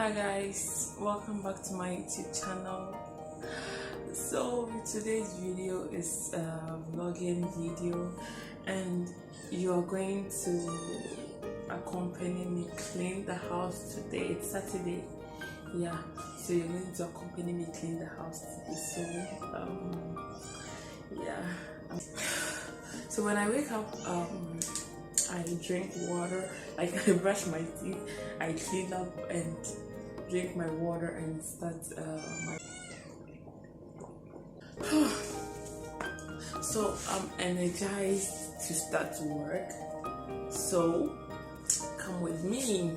Hi guys, welcome back to my YouTube channel. So today's video is a vlogging video and you are going to accompany me clean the house today. It's Saturday, yeah, so you're going to accompany me clean the house today. So when I wake up, I drink water, like I brush my teeth, I clean up and drink my water and start my so I'm energized to start work, so come with me.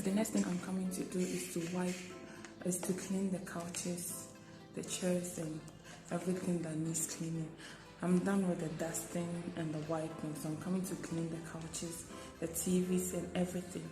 The next thing I'm coming to do is to clean the couches, the chairs and everything that needs cleaning. I'm done with the dusting and the wiping, so I'm coming to clean the couches, the TVs and everything.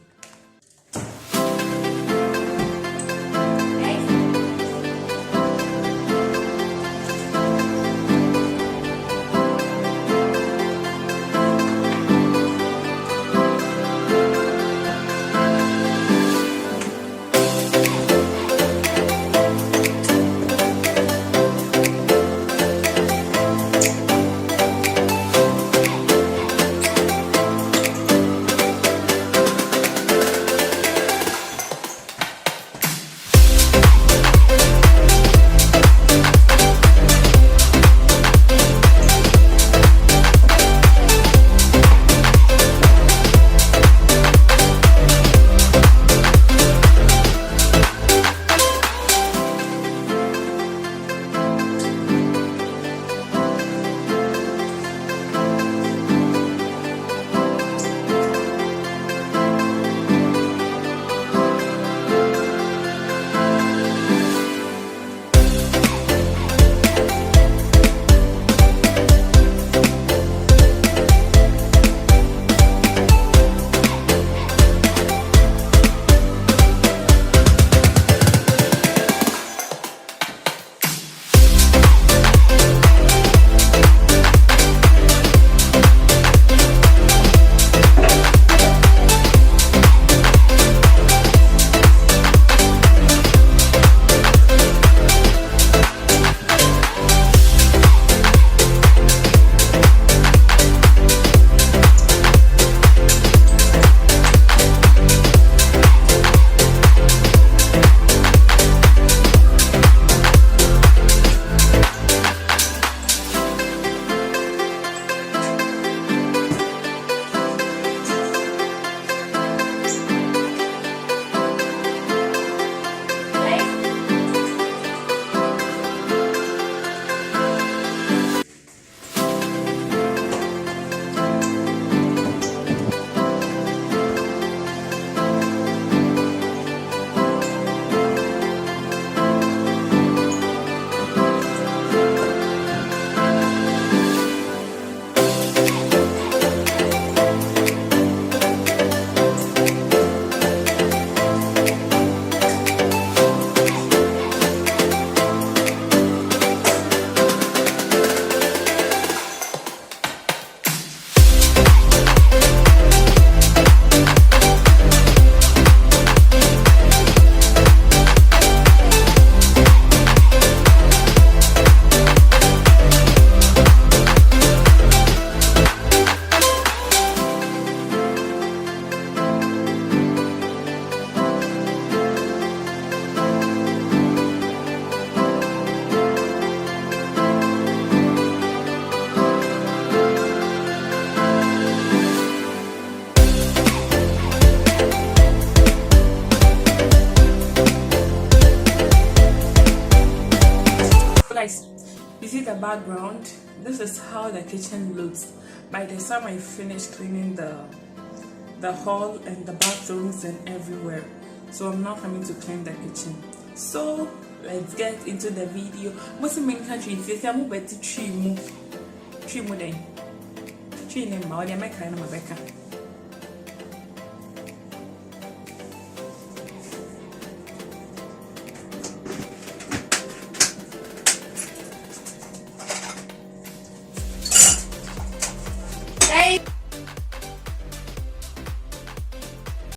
guys, you see the background? This is how the kitchen looks by the time I finish cleaning the hall and the bathrooms and everywhere. So I'm now coming to clean the kitchen. So let's get into the video. Most main countries, you see, I'm going to tree mu then. Tree name, my dear, my kind of Rebecca.